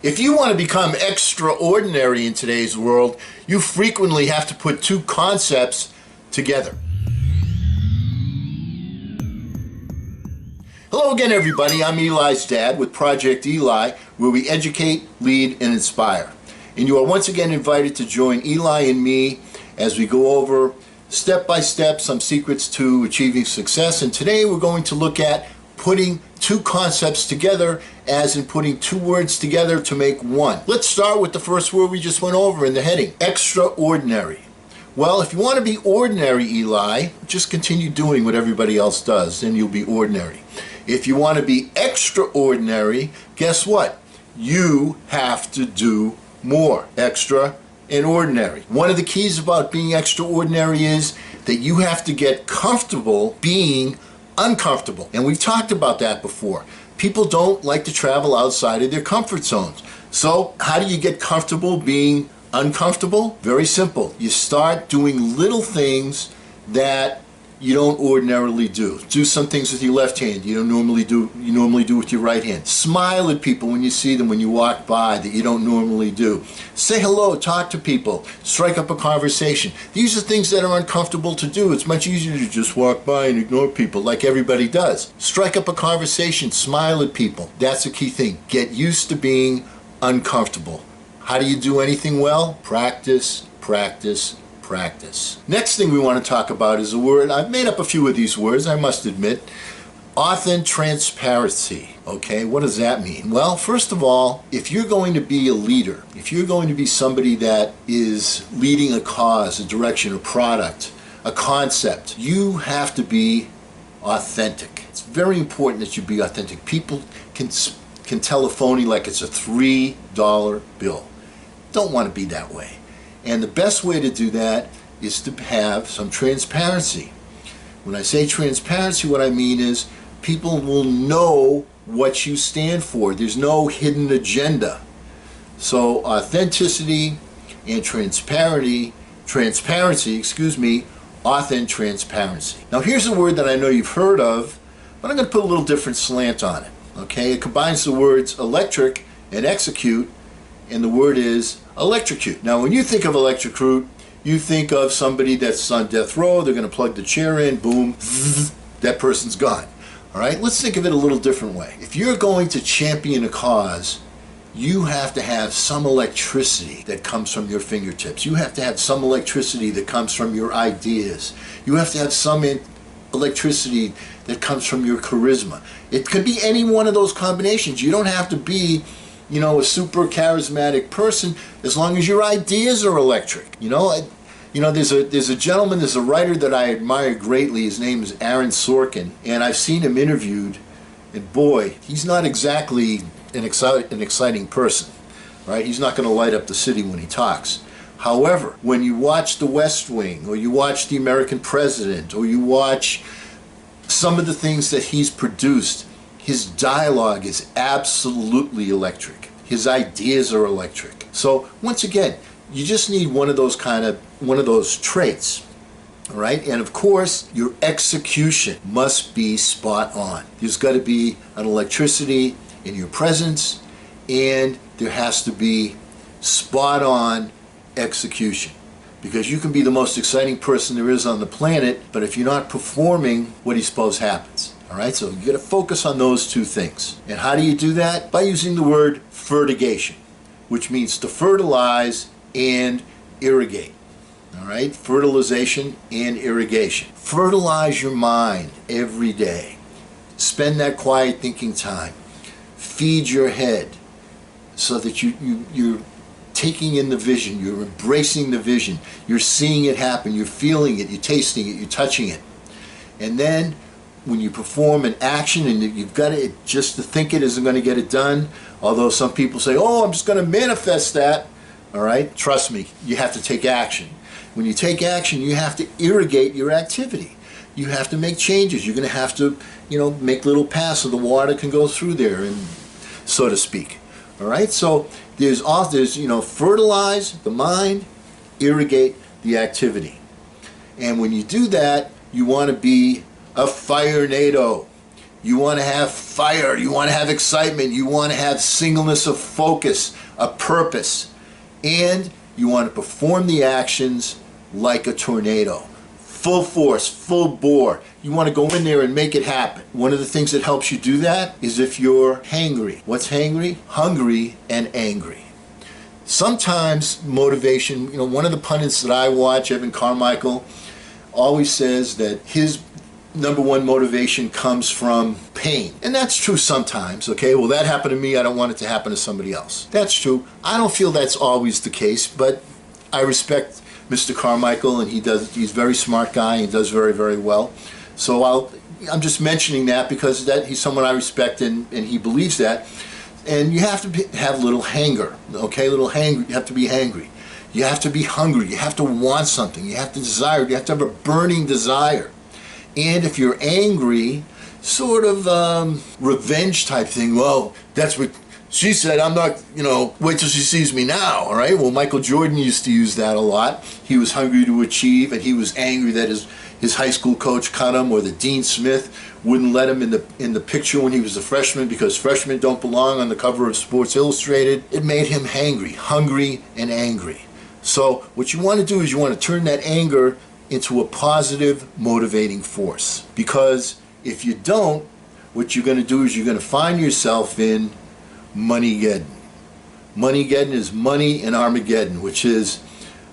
If you want to become extraordinary in today's world, you frequently have to put two concepts together. Hello again, everybody. I'm Eli's dad with Project Eli, where we educate, lead, and inspire. And you are once again invited to join Eli and me as we go over step by step some secrets to achieving success. And today we're going to look at putting two concepts together, as in putting two words together to make one. Let's start with the first word we just went over in the heading, extraordinary. Well, if you want to be ordinary, Eli, just continue doing what everybody else does, then you'll be ordinary. If you want to be extraordinary, guess what? You have to do more. Extra and ordinary. One of the keys about being extraordinary is that you have to get comfortable being uncomfortable. And we've talked about that before. People don't like to travel outside of their comfort zones. So how do you get comfortable being uncomfortable? Very simple. You start doing little things that you don't ordinarily do. Do some things with your left hand you normally do with your right hand. Smile at people when you see them, when you walk by, that you don't normally do. Say hello, talk to people, strike up a conversation. These are things that are uncomfortable to do. It's much easier to just walk by and ignore people like everybody does. Strike up a conversation, smile at people. That's a key thing. Get used to being uncomfortable. How do you do anything well? Practice, practice, practice. Next thing we want to talk about is a word. I've made up a few of these words, I must admit. Authentic transparency. Okay, what does that mean? Well, first of all, if you're going to be a leader, if you're going to be somebody that is leading a cause, a direction, a product, a concept, you have to be authentic. It's very important that you be authentic. People can tell a phony like it's a $3 bill. Don't want to be that way. And the best way to do that is to have some transparency. When I say transparency, what I mean is people will know what you stand for. There's no hidden agenda. So authenticity and transparency, authentic transparency. Now here's a word that I know you've heard of, but I'm going to put a little different slant on it. Okay, it combines the words electric and execute, and the word is electrocute. Now when you think of electrocute, you think of somebody that's on death row. They're going to plug the chair in, boom, zzz, that person's gone. All right, let's think of it a little different way. If you're going to champion a cause, you have to have some electricity that comes from your fingertips. You have to have some electricity that comes from your ideas. You have to have some electricity that comes from your charisma. It could be any one of those combinations. You don't have to be, a super charismatic person, as long as your ideas are electric. There's a gentleman, there's a writer that I admire greatly. His name is Aaron Sorkin, and I've seen him interviewed, and boy, he's not exactly an exciting person, right? He's not going to light up the city when he talks. However, when you watch The West Wing, or you watch The American President, or you watch some of the things that he's produced, his dialogue is absolutely electric. His ideas are electric. So once again, you just need one of those traits, all right? And of course, your execution must be spot on. There's got to be an electricity in your presence, and there has to be spot on execution. Because you can be the most exciting person there is on the planet, but if you're not performing, what do you suppose happens? All right, so you got to focus on those two things. And how do you do that? By using the word fertigation, which means to fertilize and irrigate. All right, fertilization and irrigation. Fertilize your mind every day. Spend that quiet thinking time. Feed your head so that you're taking in the vision, you're embracing the vision, you're seeing it happen, you're feeling it, you're tasting it, you're touching it. And then when you perform an action, and you've got it, just to think it isn't going to get it done, although some people say, oh, I'm just going to manifest that. All right, trust me, you have to take action. When you take action, you have to irrigate your activity. You have to make changes. You're going to have to, make little paths so the water can go through there, and so to speak. All right, so there's fertilize the mind, irrigate the activity. And when you do that, you want to be a fire-nado. You want to have fire. You want to have excitement. You want to have singleness of focus, a purpose. And you want to perform the actions like a tornado. Full force, full bore. You want to go in there and make it happen. One of the things that helps you do that is if you're hangry. What's hangry? Hungry and angry. Sometimes motivation, one of the pundits that I watch, Evan Carmichael, always says that his number one motivation comes from pain. And that's true sometimes, okay? Well, that happened to me, I don't want it to happen to somebody else. That's true. I don't feel that's always the case, but I respect Mr. Carmichael, and he's a very smart guy, he does very, very well. So I'm just mentioning that because he's someone I respect, and he believes that. And you have to have a little hanger, okay? You have to be hangry. You have to be hungry. You have to want something. You have to desire. You have to have a burning desire. And if you're angry, sort of revenge type thing, well, that's what she said, I'm not, wait till she sees me now, all right? Well, Michael Jordan used to use that a lot. He was hungry to achieve, and he was angry that his high school coach cut him, or the Dean Smith wouldn't let him in the picture when he was a freshman because freshmen don't belong on the cover of Sports Illustrated. It made him hungry and angry. So what you want to do is you want to turn that anger into a positive, motivating force. Because if you don't, what you're going to do is you're going to find yourself in Moneygeddon. Moneygeddon is money and Armageddon, which is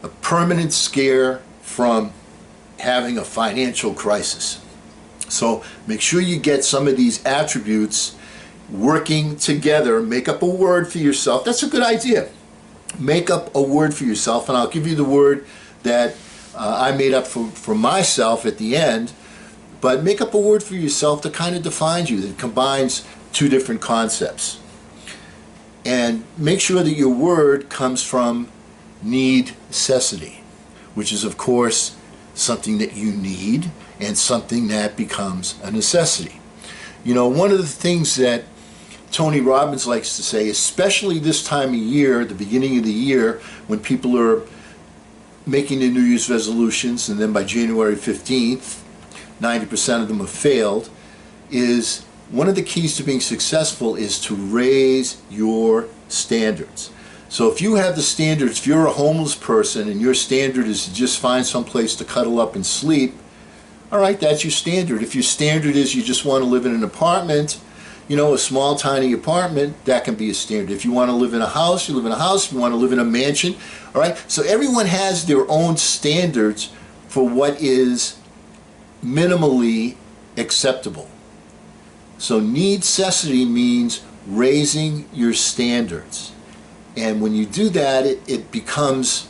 a permanent scare from having a financial crisis. So make sure you get some of these attributes working together. Make up a word for yourself. That's a good idea. Make up a word for yourself, and I'll give you the word that I made up for myself at the end. But make up a word for yourself that kind of defines you, that combines two different concepts. And make sure that your word comes from necessity, which is, of course, something that you need and something that becomes a necessity. One of the things that Tony Robbins likes to say, especially this time of year, the beginning of the year, when people are making their New Year's resolutions, and then by January 15th, 90% of them have failed, is one of the keys to being successful is to raise your standards. So if you have the standards, if you're a homeless person and your standard is to just find some place to cuddle up and sleep, all right, that's your standard. If your standard is you just want to live in an apartment, a small tiny apartment, that can be a standard. If you want to live in a house, you live in a house. If you want to live in a mansion, all right? So everyone has their own standards for what is minimally acceptable. So necessity means raising your standards. And when you do that, it becomes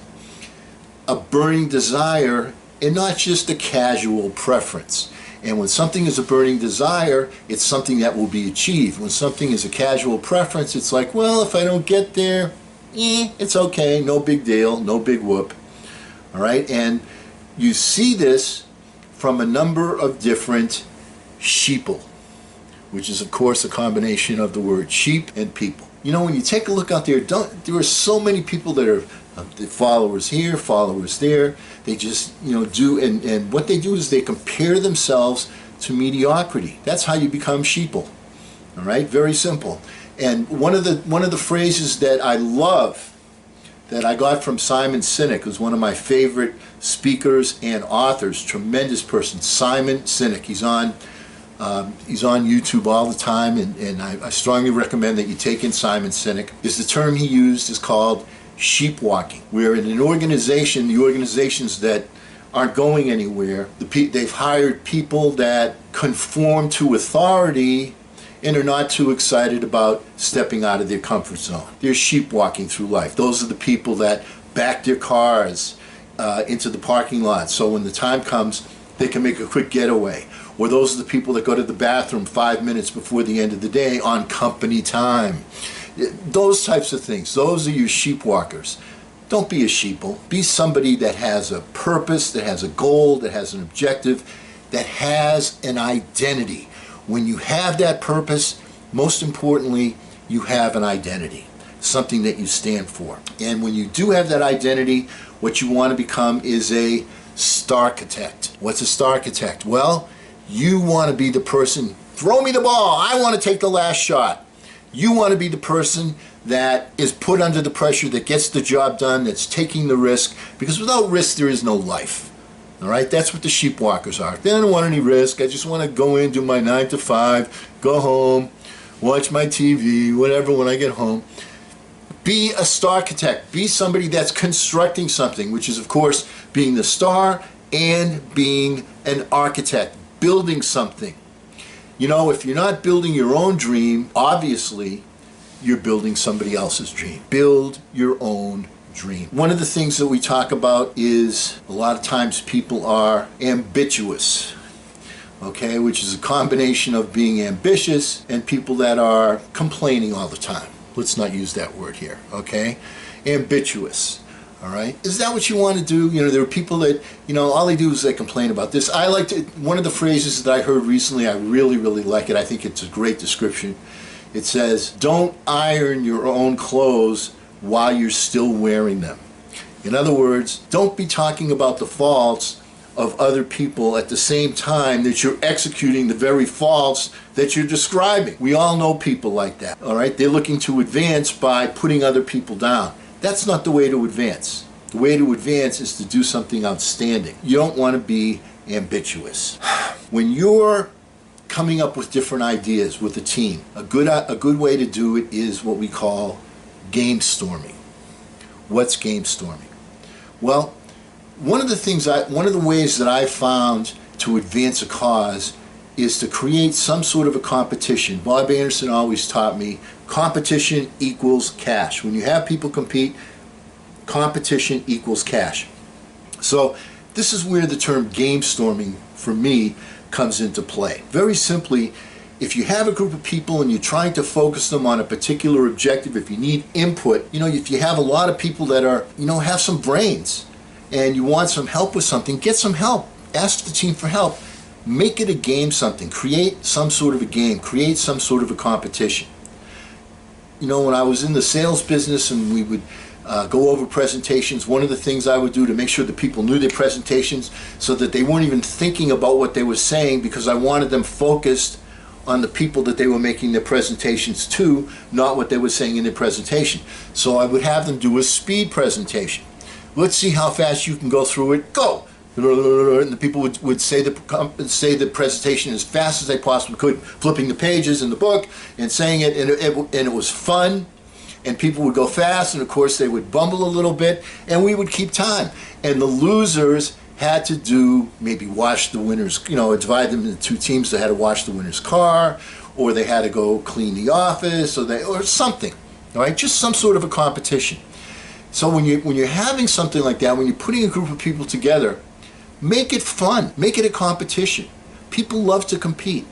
a burning desire and not just a casual preference. And when something is a burning desire, it's something that will be achieved. When something is a casual preference, it's like, well, if I don't get there, it's okay, no big deal, no big whoop. All right, and you see this from a number of different sheeple, which is, of course, a combination of the word sheep and people. When you take a look out there, there are so many people that are followers here, followers there. They just, do, and what they do is they compare themselves to mediocrity. That's how you become sheeple. All right, very simple. And one of the phrases that I love, that I got from Simon Sinek, who's one of my favorite speakers and authors, tremendous person, Simon Sinek. He's on YouTube all the time, and I strongly recommend that you take in Simon Sinek. The term he used is called sheep walking, where in an organization, the organizations that aren't going anywhere, they've hired people that conform to authority and are not too excited about stepping out of their comfort zone. They're sheep walking through life. Those are the people that back their cars into the parking lot, so when the time comes, they can make a quick getaway. Or those are the people that go to the bathroom 5 minutes before the end of the day on company time. Those types of things. Those are your sheep walkers. Don't be a sheeple. Be somebody that has a purpose, that has a goal, that has an objective, that has an identity. When you have that purpose, most importantly, you have an identity, something that you stand for. And when you do have that identity, what you want to become is a starchitect. What's a starchitect? Well, you want to be the person throw me the ball. I want to take the last shot. You want to be the person that is put under the pressure, that gets the job done, that's taking the risk, because without risk there is no life. All right, that's what the sheepwalkers are. They don't want any risk. I just want to go in, do my 9 to 5, go home, watch my TV, whatever when I get home. Be a star architect. Be somebody that's constructing something, which is, of course, being the star and being an architect, building something. You know, if you're not building your own dream, obviously, you're building somebody else's dream. Build your own dream. One of the things that we talk about is a lot of times people are ambitious, okay, which is a combination of being ambitious and people that are complaining all the time. Let's not use that word here, okay? Ambitious, all right? Is that what you want to do? You know, there are people that, you know, all they do is they complain about this. I liked it. One of the phrases that I heard recently, I really, really like it. I think it's a great description. It says, don't iron your own clothes while you're still wearing them. In other words, don't be talking about the faults of other people at the same time that you're executing the very faults that you're describing. We all know people like that, all right? They're looking to advance by putting other people down. That's not the way to advance. The way to advance is to do something outstanding. You don't want to be ambitious. When you're coming up with different ideas with a team, a good way to do it is what we call game storming. What's game storming? Well, one of the ways that I found to advance a cause is to create some sort of a competition. Bob Anderson always taught me competition equals cash. When you have people compete, competition equals cash. So this is where the term game storming for me comes into play. Very simply, if you have a group of people and you're trying to focus them on a particular objective, if you need input, you know, if you have a lot of people that are, you know, have some brains and you want some help with something, get some help. Ask the team for help. Make it a game something. Create some sort of a game. Create some sort of a competition. You know, when I was in the sales business and we would go over presentations, one of the things I would do to make sure that people knew their presentations so that they weren't even thinking about what they were saying, because I wanted them focused on the people that they were making their presentations to, not what they were saying in their presentation. So I would have them do a speed presentation. Let's see how fast you can go through it. Go! And the people would say the presentation as fast as they possibly could, flipping the pages in the book and saying it, and it was fun. And people would go fast, and of course they would bumble a little bit, and we would keep time. And the losers had to do, maybe wash the winner's, you know, divide them into two teams. They had to wash the winner's car, or they had to go clean the office, or something, all right? Just some sort of a competition. So when you're having something like that, when you're putting a group of people together, make it fun. Make it a competition. People love to compete.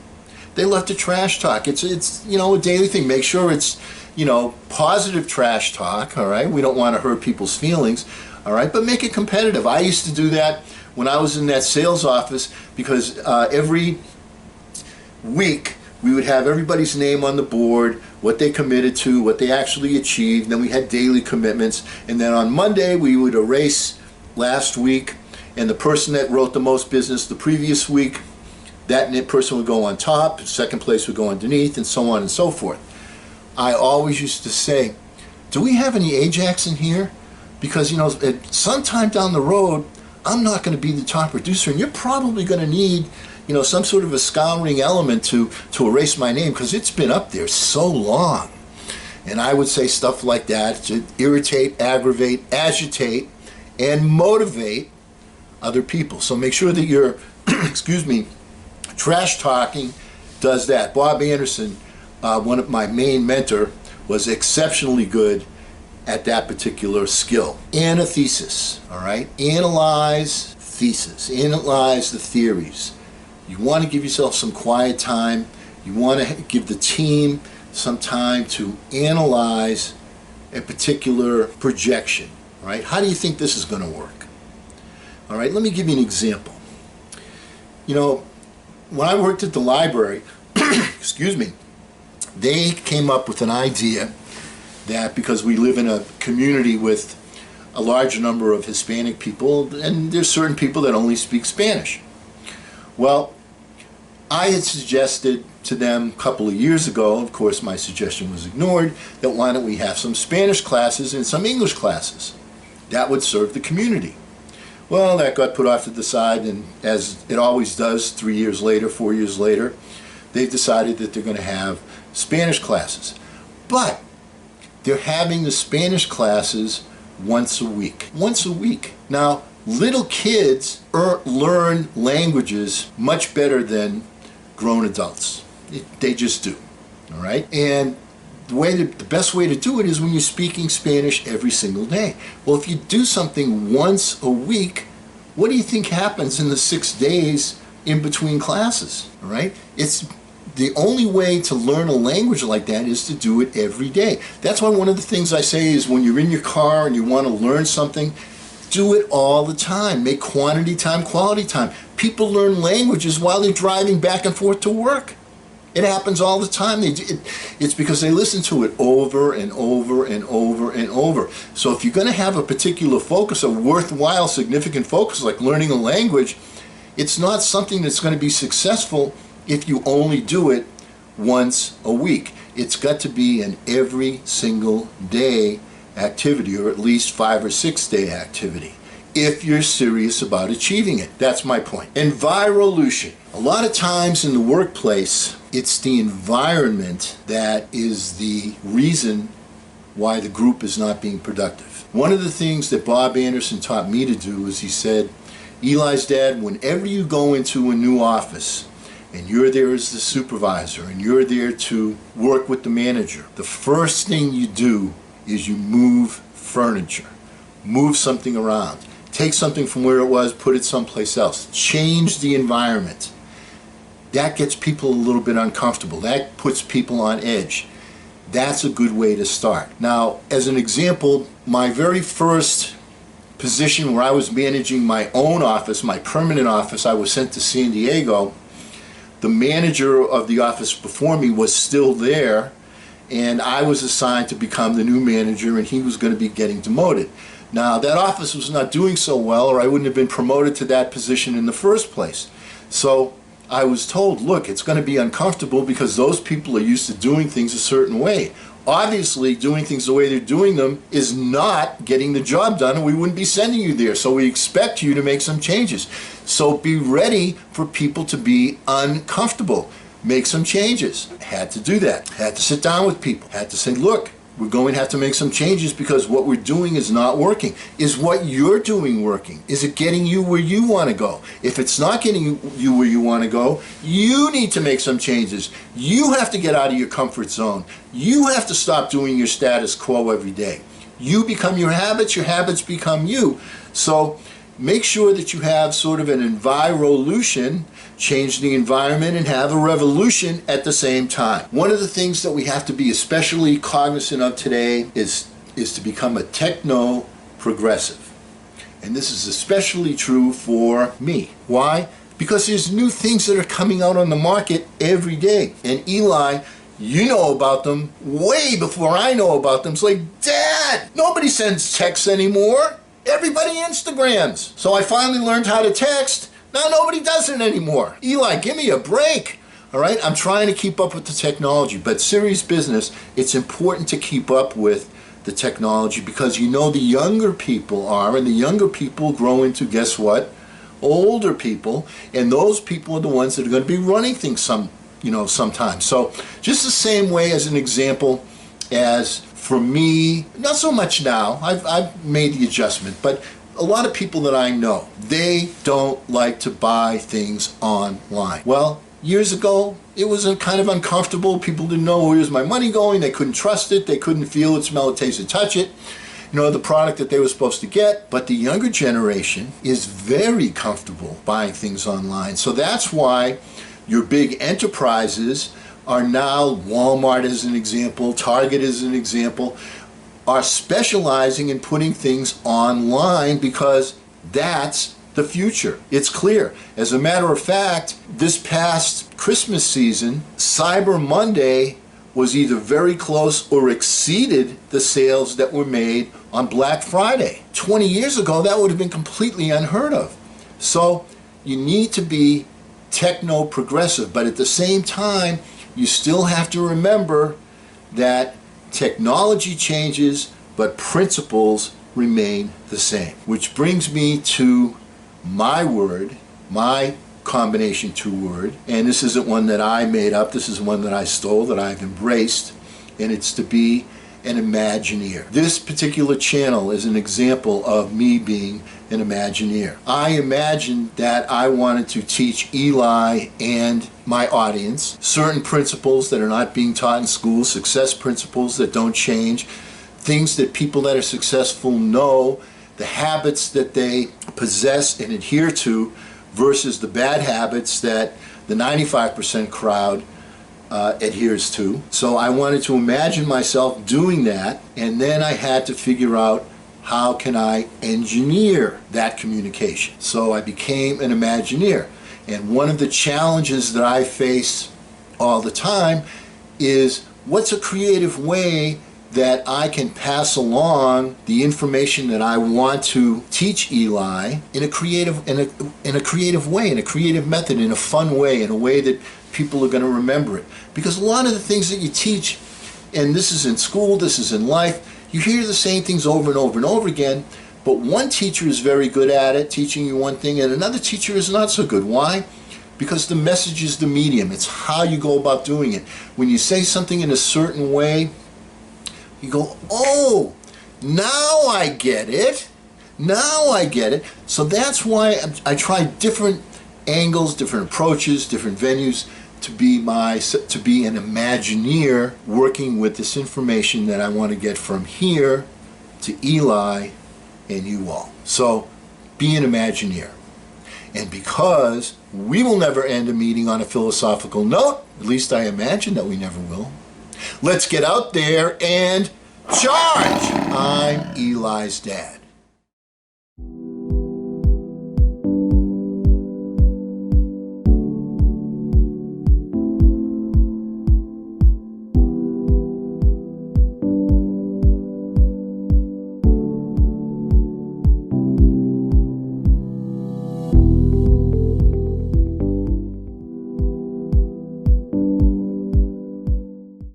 They love to trash talk. It's you know, a daily thing. Make sure it's, you know, positive trash talk, all right? We don't want to hurt people's feelings, all right? But make it competitive. I used to do that when I was in that sales office, because every week we would have everybody's name on the board, what they committed to, what they actually achieved. Then we had daily commitments. And then on Monday we would erase last week, and the person that wrote the most business the previous week, that person would go on top, second place would go underneath, and so on and so forth. I always used to say, do we have any Ajax in here? Because, you know, at sometime down the road, I'm not going to be the top producer, and you're probably going to need, you know, some sort of a scouring element to erase my name, because it's been up there so long. And I would say stuff like that to irritate, aggravate, agitate, and motivate other people. So make sure that your, excuse me, trash talking does that. Bob Anderson, one of my main mentor, was exceptionally good at that particular skill. And a thesis, all right? Analyze thesis, analyze the theories. You want to give yourself some quiet time. You want to give the team some time to analyze a particular projection, right? How do you think this is going to work? All right, let me give you an example. You know, when I worked at the library, excuse me, they came up with an idea that because we live in a community with a large number of Hispanic people, and there's certain people that only speak Spanish. Well, I had suggested to them a couple of years ago, of course my suggestion was ignored, that why don't we have some Spanish classes and some English classes? That would serve the community. Well, that got put off to the side, and as it always does, 3 years later, 4 years later, they've decided that they're going to have Spanish classes. But they're having the Spanish classes once a week. Once a week. Now, little kids learn languages much better than grown adults. They just do. All right? And the best way to do it is when you're speaking Spanish every single day. Well, if you do something once a week, what do you think happens in the 6 days in between classes? All right? It's the only way to learn a language like that is to do it every day. That's why one of the things I say is when you're in your car and you want to learn something, do it all the time. Make quantity time, quality time. People learn languages while they're driving back and forth to work. It happens all the time. It's because they listen to it over and over and over and over. So if you're going to have a particular focus, a worthwhile, significant focus like learning a language, it's not something that's going to be successful if you only do it once a week. It's got to be an every single day activity, or at least 5 or 6 day activity, if you're serious about achieving it. That's my point. Envirolution. A lot of times in the workplace, it's the environment that is the reason why the group is not being productive. One of the things that Bob Anderson taught me to do is he said, Eli's dad, whenever you go into a new office and you're there as the supervisor and you're there to work with the manager, the first thing you do is you move furniture. Move something around. Take something from where it was, put it someplace else. Change the environment. That gets people a little bit uncomfortable. That puts people on edge. That's a good way to start. Now, as an example, my very first position where I was managing my own office, my permanent office, I was sent to San Diego. The manager of the office before me was still there, and I was assigned to become the new manager, and he was going to be getting demoted. Now, that office was not doing so well, or I wouldn't have been promoted to that position in the first place. So I was told, look, it's going to be uncomfortable because those people are used to doing things a certain way. Obviously, doing things the way they're doing them is not getting the job done, and we wouldn't be sending you there. So we expect you to make some changes. So be ready for people to be uncomfortable. Make some changes. Had to do that. Had to sit down with people. Had to say, look, we're going to have to make some changes because what we're doing is not working. Is what you're doing working? Is it getting you where you want to go? If it's not getting you where you want to go, you need to make some changes. You have to get out of your comfort zone. You have to stop doing your status quo every day. You become your habits become you. So make sure that you have sort of an envirolution, change the environment, and have a revolution at the same time. One of the things that we have to be especially cognizant of today is to become a techno-progressive. And this is especially true for me. Why? Because there's new things that are coming out on the market every day. And Eli, you know about them way before I know about them. It's like, Dad, nobody sends texts anymore. Everybody Instagrams. So I finally learned how to text. Now nobody does it anymore. Eli, give me a break. All right, I'm trying to keep up with the technology, but serious business, it's important to keep up with the technology because you know the younger people are, and the younger people grow into, guess what? Older people, and those people are the ones that are going to be running things sometimes. So just the same way as an example as for me, not so much now, I've made the adjustment, but a lot of people that I know, they don't like to buy things online. Well, years ago, it was kind of uncomfortable. People didn't know where's my money going. They couldn't trust it. They couldn't feel it, smell it, taste it, touch it. The product that they were supposed to get. But the younger generation is very comfortable buying things online. So that's why your big enterprises are now, Walmart as an example, Target as an example, are specializing in putting things online because that's the future. It's clear. As a matter of fact, this past Christmas season, Cyber Monday was either very close or exceeded the sales that were made on Black Friday. 20 years ago, that would have been completely unheard of. So you need to be techno-progressive, but at the same time, you still have to remember that technology changes, but principles remain the same. Which brings me to my word, my combination 2 word, and this isn't one that I made up, this is one that I stole, that I've embraced, and it's to be an Imagineer. This particular channel is an example of me being an Imagineer. I imagined that I wanted to teach Eli and my audience certain principles that are not being taught in school, success principles that don't change, things that people that are successful know, the habits that they possess and adhere to versus the bad habits that the 95% crowd adheres to. So I wanted to imagine myself doing that, and then I had to figure out how can I engineer that communication. So I became an Imagineer. And one of the challenges that I face all the time is, what's a creative way that I can pass along the information that I want to teach Eli in a creative way, in a creative method, in a fun way, in a way that people are going to remember it. Because a lot of the things that you teach, and this is in school, this is in life, you hear the same things over and over and over again, but one teacher is very good at it, teaching you one thing, and another teacher is not so good. Why? Because the message is the medium. It's how you go about doing it. When you say something in a certain way, you go, oh, now I get it. Now I get it. So that's why I try different angles, different approaches, different venues to be an Imagineer, working with this information that I want to get from here to Eli and you all. So be an Imagineer. And because we will never end a meeting on a philosophical note, at least I imagine that we never will, let's get out there and charge! I'm Eli's dad.